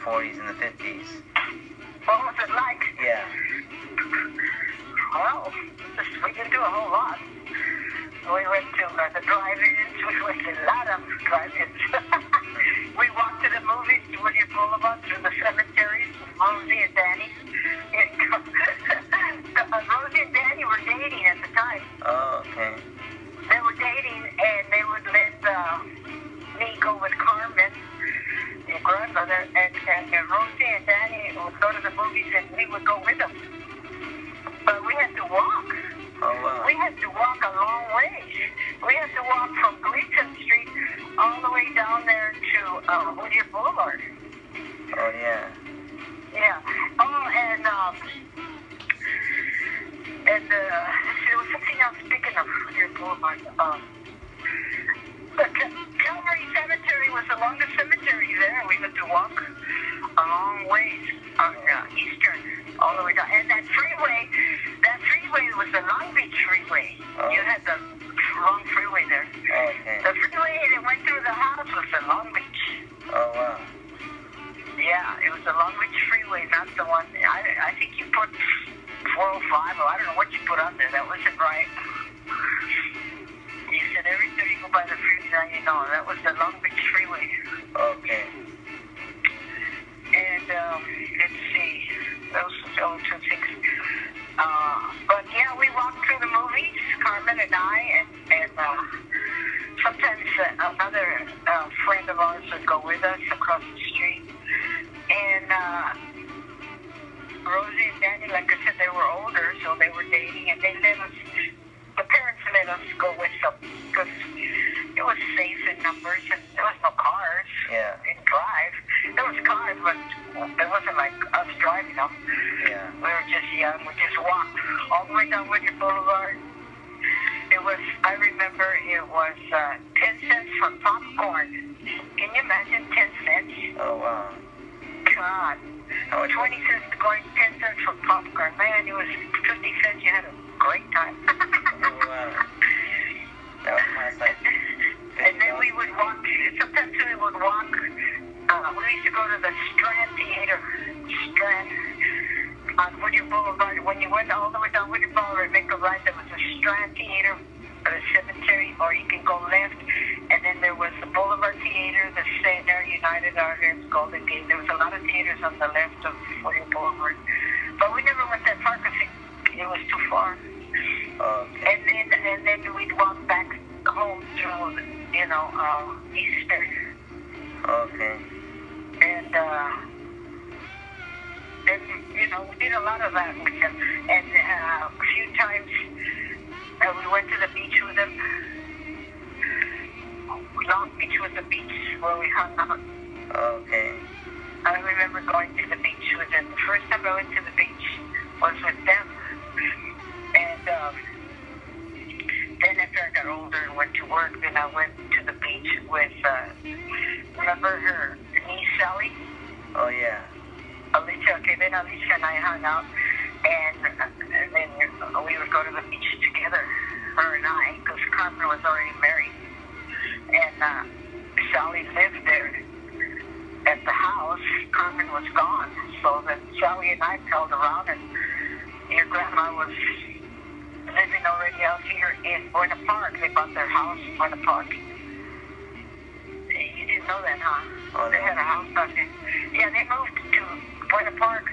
40s and the 50s. What was it like? Yeah. Well, we didn't do a whole lot. We went to the drive-ins. We went to a lot of drive-ins. We walked to the movies, to Woodard Boulevard, through the cemeteries, Rosie and Danny. Rosie and Danny were dating at the time. Oh, okay. They were dating, and they would let me go with Carmen, your grandmother, and Rosie and Danny would go to the movies, and we would go with them. But we had to walk. Oh, wow. We had to walk a long ways. We had to walk from Gleason Street all the way down there to Woodard Boulevard. Oh, yeah. Yeah. Oh, and there was something else speaking of Woodard Boulevard. The Calvary Cemetery was the longest cemetery there. We had to walk a long ways on Eastern, all the way down. And that freeway was the Long Beach Freeway. Oh. You had the long freeway there. Okay. The freeway that went through the house was the Long Beach. Oh, wow. Yeah, it was the Long Beach Freeway, not the one. I think you put 405, or I don't know what you put on there. That wasn't right. You said every time you go by the freeway, now you know. That was the Long Beach Freeway. Okay. And, let's see. Those are the two things. But, yeah, we walked through the movies, Carmen and I, and sometimes another friend of ours would go with us across the street. And Rosie and Danny, like I said, they were older, so they were dating, and the parents let us go with them because it was safe in numbers, and there was no cars. Yeah. We didn't drive. There was cars, but it wasn't like us driving them. Yeah. We were just young. We just walked all the way down Woodard Boulevard. I remember it was 10 cents for popcorn. Can you imagine 10 cents? Oh, wow. God. How much? 20 cents going 10 cents for popcorn. Man, it was 50 cents. You had a great time. Oh, wow. That was my side. And then we would walk. Sometimes we would walk. We used to go to the Strand Theater. Strand. On Woodard Boulevard. When you went all the way down Woodard Boulevard, make a right, there was a Strand Theater, the cemetery, or you can go left, and then there was the Boulevard Theater, the Center, United Artists, Golden Gate. There was a lot of theaters on the left of Woodard Boulevard. But we never went that far because it was too far. Okay. And then we'd walk back home through, Easter. Okay. And, then, we did a lot of that with them. And a few times we went to the beach with them. Long Beach was the beach where we hung out. Okay. I remember going to the beach with them. The first time I went to the beach was with them. And then after I got older and went to work, then I went to the beach with, remember her niece, Sally? Oh, yeah. Alicia, okay, then Alicia and I hung out, and then we would go to the beach together, her and I, because Carmen was already married, and Sally lived there at the house. Carmen was gone, so then Sally and I palled around, and your grandma was living already out here in Buena Park. They bought their house in Buena Park. You didn't know that, huh? Oh, They no. had a house out there. Yeah, they moved to Buena Park,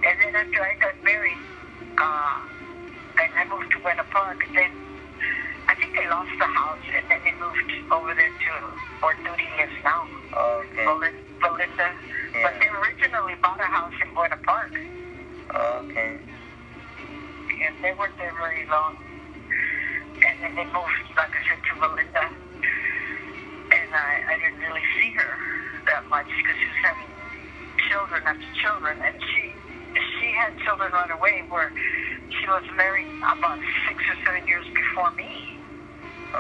and then after I got married, and I moved to Buena Park, then I think they lost the house, and then they moved over there to where Duty lives now. Okay. Belinda. Yeah. But they originally bought a house in Buena Park, Okay. and they weren't there very long. And then they moved, like I said, to Belinda, and I didn't really see her that much because she was having children after children, and she had children right away where she was married about 6 or 7 years before me. I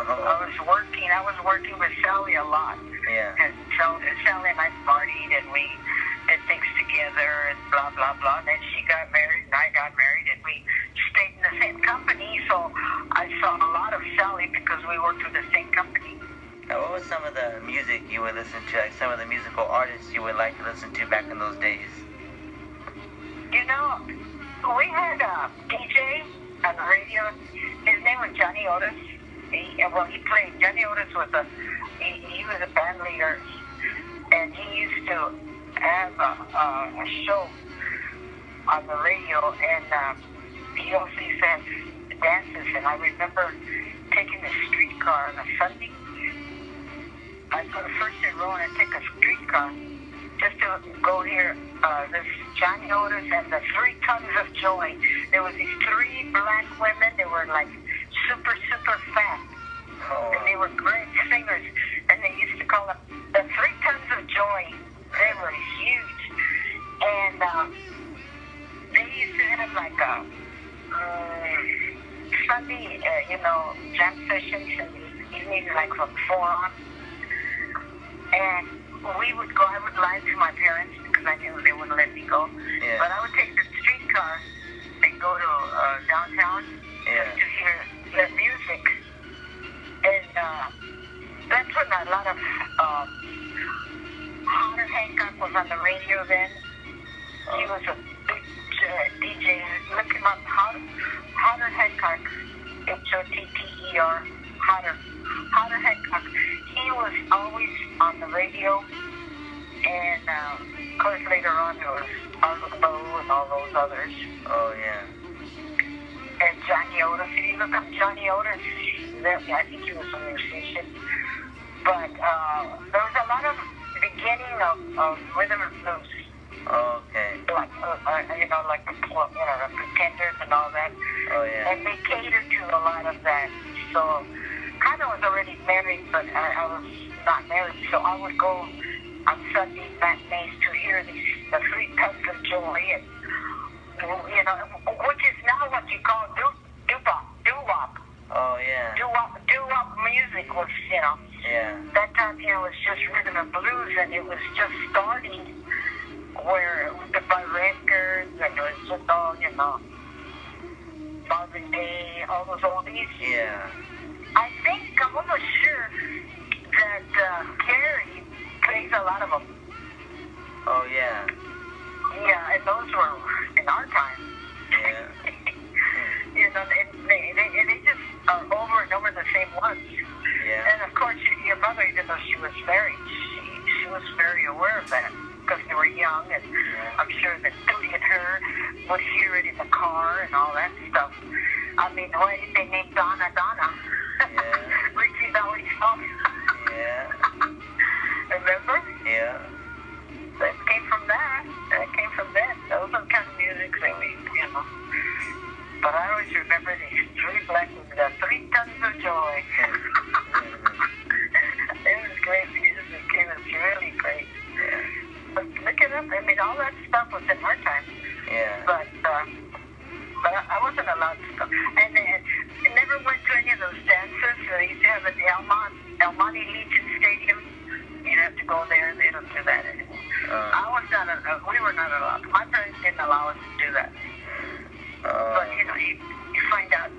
was working with Sally a lot. Yeah. And Sally and I partied, and we did things together, and blah, blah, blah. And then she got married, and I got married, and we stayed in the same company. So I saw a lot of Sally because we worked with the same company. What was some of the music you would listen to, like some of the musical artists you would like to listen to back in those days? You know, we had a DJ on the radio. His name was Johnny Otis. He played. Johnny Otis was he was a band leader, and he used to have a show on the radio, and he also used to have dances. And I remember taking a streetcar on a Sunday. I'd go to First and Row and I'd take a streetcar just to go hear this Johnny Otis and the 3 Tons of Joy. There was these 3 black women. They were like super, super fat. Oh. And they were great singers. And they used to call them the 3 Tons of Joy. They were huge. And they used to have like a Sunday, jam sessions. And you needed like from 4 on. And I would lie to my parents because I knew they wouldn't let me go. Yeah. But I would take the streetcar and go to downtown just to hear their music. And that's when a lot of Hunter Hancock was on the radio then. He was a big DJ. Look him up, Hunter Hancock, H-O-T-T-E-R, Hunter Hancock. He was always on the radio, and of course later on there was Arlo and all those others. Oh, yeah. And Johnny Otis. If you look up Johnny Otis, I think he was a musician. But there was a lot of beginning of rhythm and blues. Oh, okay. Like the Pretenders and all that. Oh, yeah. And they catered to a lot of that. So kind of was already married, but I was not married, so I would go on Sunday matinees to hear the 3 Tons of Joy, and which is now what you call doo-wop. Oh, yeah. Doo-wop music was, Yeah. that time it was just rhythm and blues, and it was just starting where we could buy records, and it was just all, Marvin Gaye, all those oldies. Yeah. I'm almost sure that Carrie plays a lot of them. Oh, yeah. Yeah, and those were in our time. Yeah. They just are over and over the same ones. Yeah. And of course, your mother, even though she was married, she was very aware of that because they were young, and I'm sure that Tootie and her would hear it in the car and all that stuff. I mean, why did they name Donna? Yeah. Richie's always song. Yeah. Remember? Yeah. That came from that. Those are the kind of music that we, But I always remember these 3 black women, the 3 Tons of Joy. It was great music. It was really great. Yeah. But look it up. I mean, all that stuff was in our time. Yeah. But I wasn't allowed to go. And I never went to any of those dances. They used to have at the El Monte Legion Stadium. You'd have to go there. They don't do that anymore. We were not allowed. My parents didn't allow us to do that. But, you find out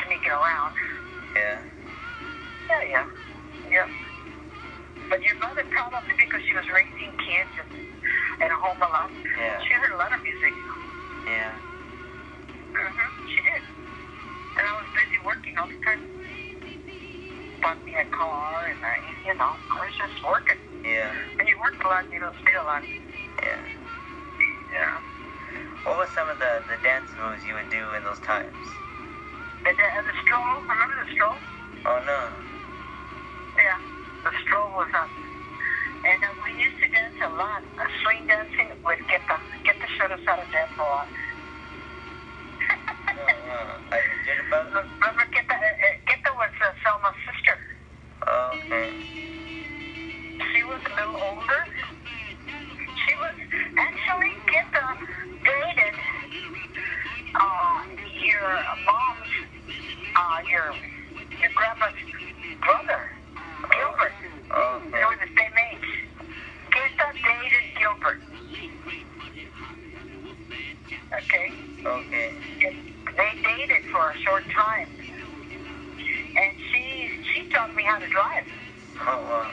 sneaking around. Yeah. Yeah. But your mother probably, because she was raising kids and home a lot, she heard a lot of music. Yeah. She did. And I was busy working all the time. Bought me a car, and I was just working. Yeah. When you work a lot, you don't stay a lot. Yeah. Yeah. What was some of the dance moves you would do in those times? The stroll, remember the stroll? Oh, no. Yeah, the stroll was on. And we used to dance a lot. Swing dancing with Geta. Geta showed us how to dance a lot. Like Jitterbug? Remember Geta? Geta was Selma's sister. Oh, okay. She was a little older. She was actually Geta dated your mom's, your grandma's brother, Gilbert. Oh, okay. They were the same age. Geta dated Gilbert. Okay. Okay. They dated for a short time, and she taught me how to drive. Oh, wow.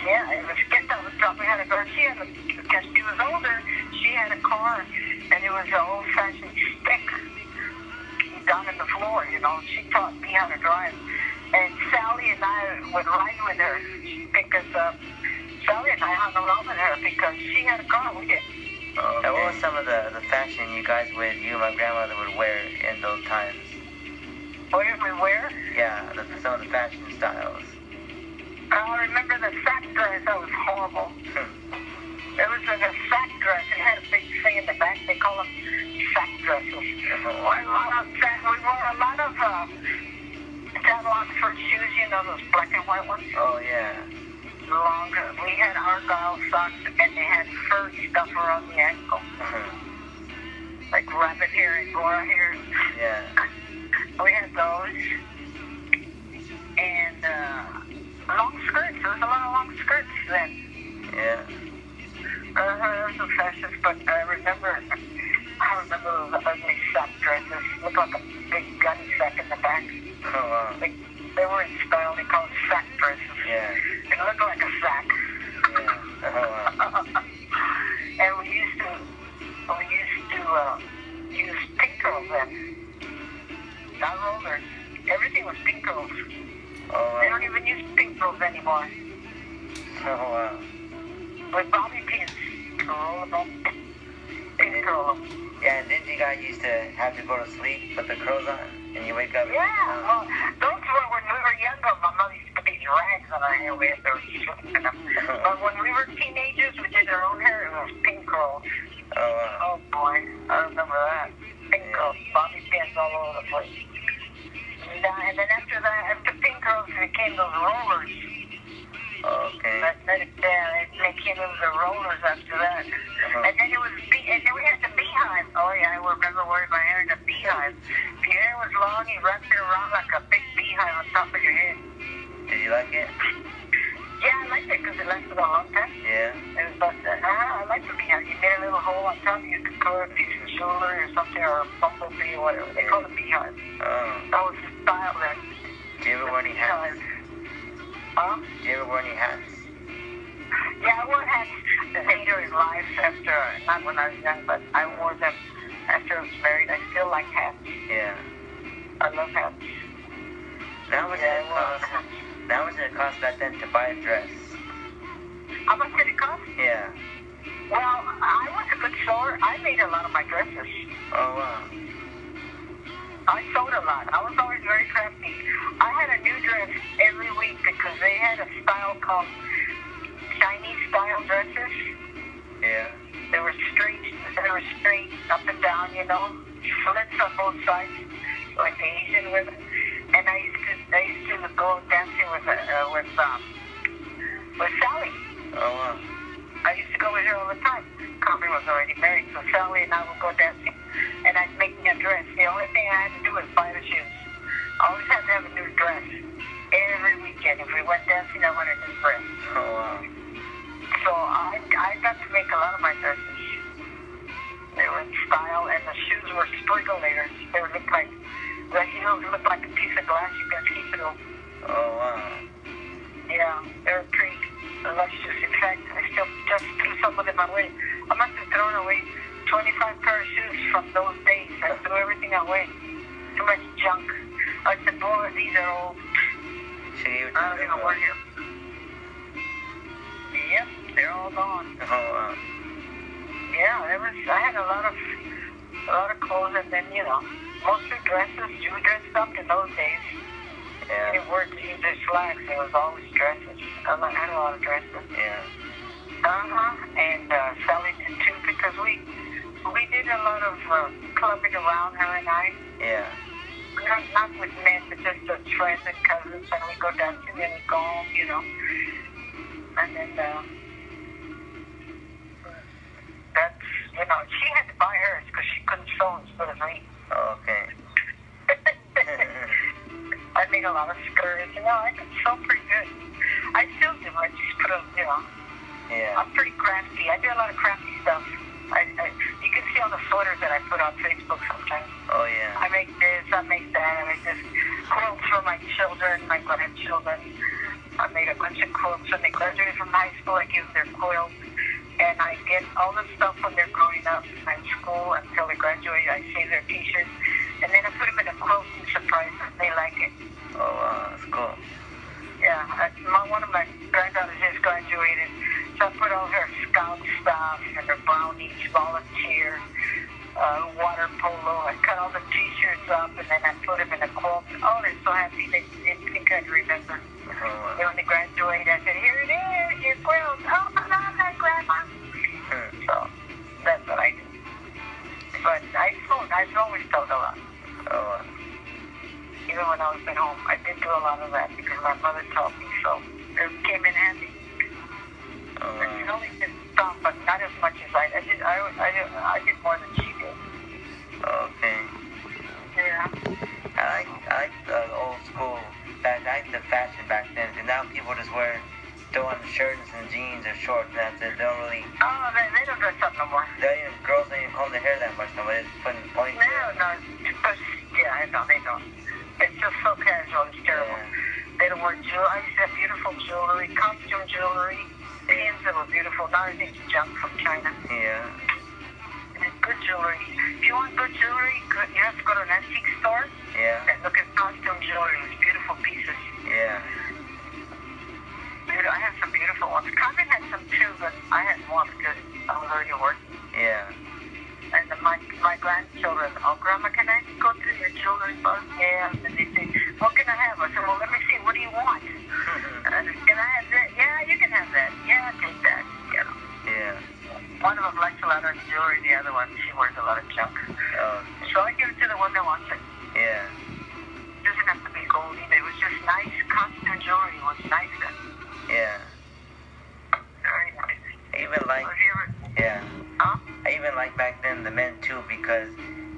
Yeah, it was get that was dropping had a car. She had because she was older, she had a car, and it was an old-fashioned stick down in the floor. You know, she taught me how to drive. And Sally and I would ride with her because Sally and I hung around with her because she had a car. We did. Okay. And what was some of the fashion you guys would, you and my grandmother would wear in those times? What did we wear? Yeah, some of the fashion styles. I remember the sack dress. That was horrible. It was like a sack dress. It had a big thing in the back. They call them sack dresses. We wore a lot of Cadillac for shoes, you know, those black and white ones. Oh, yeah. Long. We had Argyle socks, and they had fur stuff around the ankle. Like rabbit hair and Gora hair. Yeah. We had those. And long skirts. There was a lot of long skirts then. Yeah. There was some fashions, but I remember those ugly sack dresses. Looked like a big gunny sack in the back. Oh, wow. They were in style. They called sack dresses. Yeah. It looked like a sack. Yeah. Oh, wow. And we used to use pink girls then. Not rollers. Everything was pink girls. Oh, wow. They don't even use pink girls anymore. Oh, wow. With bobby pins. Roll them up. Pink curl them. Yeah, and didn't you guys used to have to go to sleep, put the curls on, and you wake up and Well, those were when we were younger. My mother used to put these rags on our hair. We had to sleep in them. But when we were teenagers, we did our own hair. It was pink curls. Oh, wow. Oh, boy. I remember that. Pink curls. Bobby pins all over the place. And then after that, after pink curls, it came those rollers. Okay. They came in the rollers after that. And then and then we had the beehive. Oh, yeah, I remember wearing my hair in a beehive. If your hair was long, you wrapped it around like a big beehive on top of your head. Did you like it? Yeah, I liked it because it lasted a long time. Yeah. It was about I liked the beehive. You made a little hole on top. You could color a piece of jewelry or something, or a bumblebee or whatever. They call it beehive. Oh. That was the style then. Do you ever wear any hats? Huh? Do you ever wear any hats? Yeah, I wore hats later in life after, not when I was young, but I wore them after I was married. I still like hats. Yeah. I love hats. How much did it cost back then to buy a dress? How much did it cost? Yeah. Well, I was a good sewer. I made a lot of my dresses. Oh, wow. I sewed a lot. I was always very crafty. I had a new dress every week because they had a style called Chinese style dresses. Yeah. They were straight up and down, you know, slits on both sides, like the Asian women. And I used to go dancing with Sally. Oh, wow. I used to go with her all the time. Carmen was already married, so Sally and I would go dancing, and I'd make me a dress. The only thing I had to do was buy the shoes. I always had to have a new dress. Every weekend, if we went dancing, I wanted a new dress. Oh, wow. So I got to make a lot of my dresses. They were in style, and the shoes were sprinklerators. They would look like, the heels looked like a piece of glass you could keep it on. Oh, wow. Yeah, they were pretty luscious. In fact, I still just threw some of them away. I must have thrown away 25 pair of shoes from those days. I threw everything away. Too much junk. I said, boy, these are old. I don't even wear them. Yep, they're all gone. Oh, wow. Yeah, I had a lot of clothes, and then, you know, mostly dresses. You dressed up in those days. Yeah. They wore jeans or slacks. It was always dresses. I had a lot of dresses. Yeah. And Sally did too, because we did a lot of clubbing around, her and I. Yeah. Not with men, but just as friends and cousins, and we go dancing and we go home, you know. And then that's, you know, she had to buy hers because she couldn't sew instead of me. Okay. I made a lot of skirts. You know, I could sew pretty good. I still do. I just put them, you know. Yeah. I'm pretty crafty. I do a lot of crafty stuff. You can see all the sweaters that I put on Facebook sometimes. Oh, yeah. I make this, I make that, I make this. Quilts for my children, my grandchildren. made a bunch of quilts. When they graduated from high school, I give their quilts. And I get all the stuff when they're growing up in school until they graduate. I save their t-shirts. And then I put them in a quilt and surprise them. They like it. Oh, wow, that's cool. Yeah, one of my granddaughters just graduated. So I put all her scout stuff and her brownies, volunteer, water polo. I cut all the t-shirts up and then I put them in a quilt. Oh, they're so happy they didn't think I'd remember. Oh, wow. And when they graduated, I said, here it is, your quilt. Oh, I love that, Grandma. So that's what I do. But I've always told a lot. Oh, wow. Even when I was at home, I did do a lot of that because my mother taught me, so it came in handy. Oh, She wow. only did some, but not as much as I did. I did more than she did. Okay. Yeah. I like the old school. I like the fashion back then. And now people just wear throwing shirts and jeans or shorts. And that's it. They don't really. Oh, they don't dress up no more. Girls don't even comb their hair that much no more. They're just putting ponytails. No. Yeah, I know, they don't. It's just so casual. It's terrible. Yeah. They don't wear jewelry. I used to have beautiful jewelry, costume jewelry, pins that were beautiful. Now everything's junk from China. Yeah. And good jewelry. If you want good jewelry, you have to go to an antique store Yeah. and look at costume jewelry. It's beautiful pieces. Yeah. I have some beautiful ones. Carmen had some too, but I had one because I was already working. Yeah. And my grandchildren, oh, Grandma, can I go to your children's book? Yeah. And they say, what can I have? I said, well, let me see. What do you want? And can I have that? Yeah, you can have that. Yeah, take that. You know. Yeah. One of them likes a lot of jewelry. The other one, she wears a lot of junk. Oh. So I give it to the one that wants it. Yeah. It doesn't have to be gold either. It was just nice costume jewelry. It was nice then. Yeah. Very nice. I even like. Have you ever? Yeah. Huh? I even like back then the men too because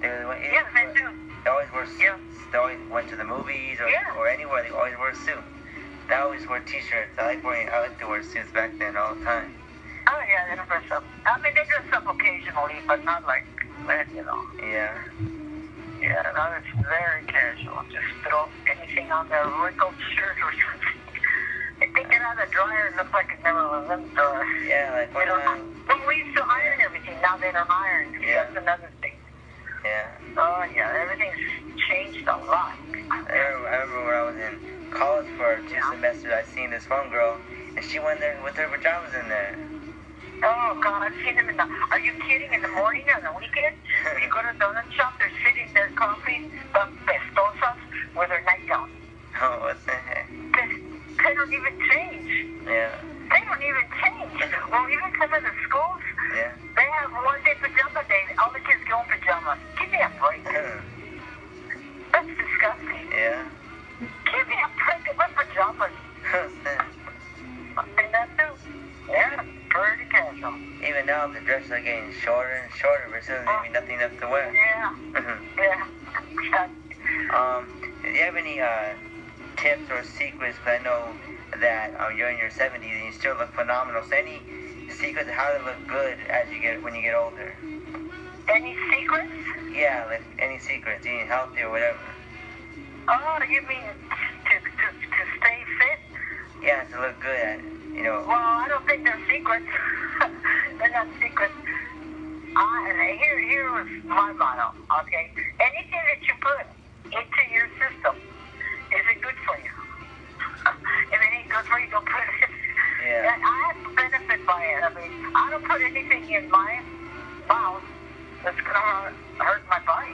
they Yeah, the men too. They always wore suits. Yeah. They always went to the movies or anywhere. They always wore a suit. They always wore t-shirts. I like to wear suits back then all the time. Oh yeah, they don't dress up. I mean, they dress up occasionally, but not like that, you know. Yeah. Yeah, no, it's very casual. Just throw anything on their wrinkled shirt or something. They take it out of the dryer and look like it never was in the dryer. Yeah, like You know, but we used to iron everything. Now they don't iron. Yeah. That's another thing. Yeah. Oh yeah, everything's changed a lot. I remember when I was in college for 2 semesters, I seen this one girl, and she went there with her pajamas in there. Oh God, I've seen them in the. Are you kidding? In the morning or the weekend? You go to a donut shop, they're sitting there coffee, pestosas with their nightgown. Oh, what the heck? They don't even change. Yeah. They don't even change. Well, even some of the schools, Yeah. they have one-day pajama day. All the kids go in pajamas. Give me a break. That's disgusting. Yeah. Give me a break. They wear pajamas. And that too. Yeah, pretty casual. Even now, the dresses are getting shorter and shorter, but still leaving nothing left to wear. Yeah. Yeah. Do you have any tips or secrets? Because I know that you're in your 70s and you still look phenomenal. So any secrets of how to look good when you get older? Any secrets? Yeah, like any secrets, eating healthy or whatever. Oh, you mean to stay fit? Yeah, to look good at it, you know. Well, I don't think they're secrets. They're not secrets. Here was my motto, okay? Anything that you put into your system, is it good for you? If it ain't good for you, don't put it. Yeah. And I have to benefit by it. I mean, I don't put anything in my mouth that's going to hurt my body.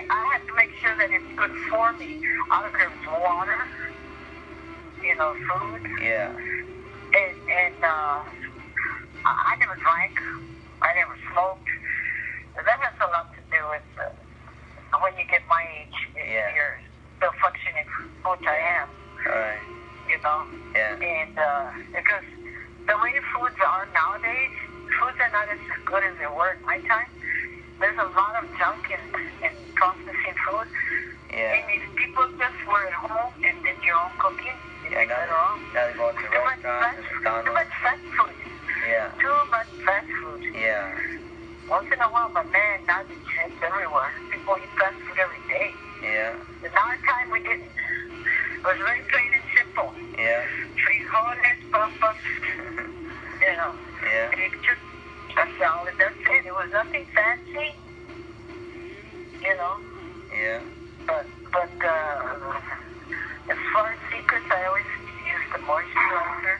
I have to make sure that it's good for me. I don't care if it's water, you know, food. Yeah. And I never drank. I never smoked. That has a lot to do with when you get my age, Yeah. you're still functioning, which I am, Alright. you know. Yeah. And because the way foods are nowadays, foods are not as good as they were at my time. There's a lot of junk in processing food. Yeah. And if people just were at home and did your own cooking, Yeah, you'd be better off. now they go to restaurants and Too McDonald's. much fast food. Yeah. Too much fast food. Yeah. Once in a while, but man, now it's everywhere. People eat fast food every day. Yeah. In our time, we didn't. It was very plain and simple. Yeah. Freeze help us. You know. Yeah. It just, that's all. That's it. It was nothing fancy. You know. Yeah. But as far as secrets, I always use the moisturizer.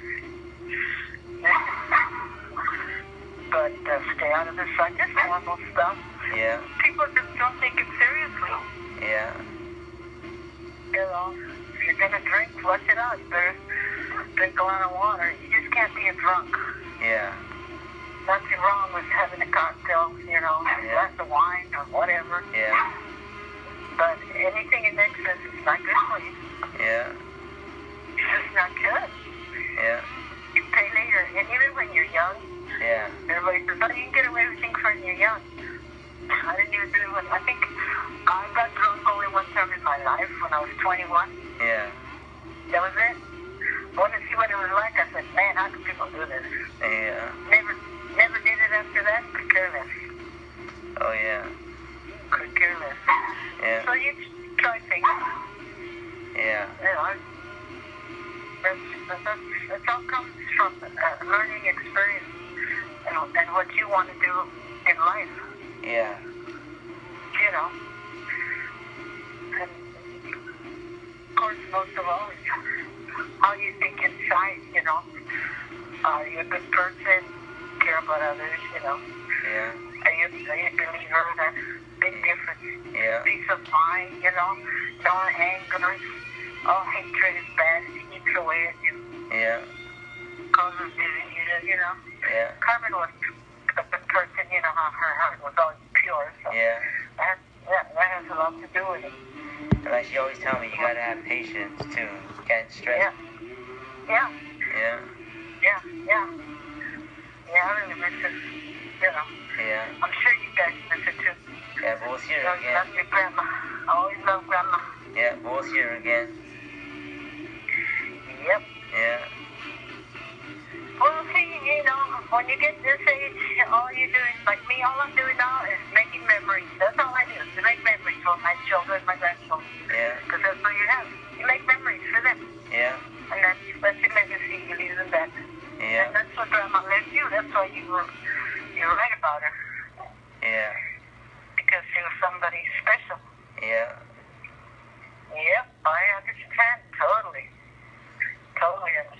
But stay out of the sun, just normal stuff. Yeah. People just don't take it seriously. Yeah. You know, if you're gonna drink, flush it out. You better drink a lot of water. You just can't be a drunk. Yeah. Nothing wrong with having a cocktail, you know, a glass of wine or whatever. Yeah. But anything in excess is not good for you. Yeah. It's just not good. Yeah. You pay later. And even when you're young, Yeah. everybody says, oh, you can get away with things when you're young. I didn't even do it. I think I got drunk only one time in my life when I was 21. Yeah. That was it. I wanted to see what it was like. I said, man, how can people do this? Yeah. Never did it after that. Could care less. Oh yeah. Could care less. Yeah. So you try things. Yeah. You know, that all comes from a learning experience and what you want to do in life. Yeah. You know. And of course, most of all, is how you think inside, you know. Are you a good person? Care about others, you know. Yeah. Are you a believer? That's a big difference. Yeah. Peace of mind, you know. No anger. All hatred is bad. It eats away at you. Yeah. Causes disease, you know. Yeah. Carmen was a good person, you know, how her heart was always pure. So Yeah. that has a lot to do with it. And like she always tell me, you gotta have patience too. You can't stress. Yeah. Yeah. Yeah. Yeah. Yeah. Yeah, I really miss it. You know. Yeah. I'm sure you guys miss it too. Yeah, but we'll see her You know, again. love your grandma. I always love grandma. Yeah, but we'll see her again. Yep. Yeah. Well, see, you know, when you get this age, all you do is, like me, all I'm doing now is making memories. That's all I do, is to make memories for my children, my grandchildren. Yeah. Because that's all you have. You make memories for them. Yeah. And that's your legacy. You leave them back. Yeah. And that's what grandma left you. That's why you write about her. Yeah. Because she was somebody special. Yeah. Yep, I understand. Totally. Totally understand.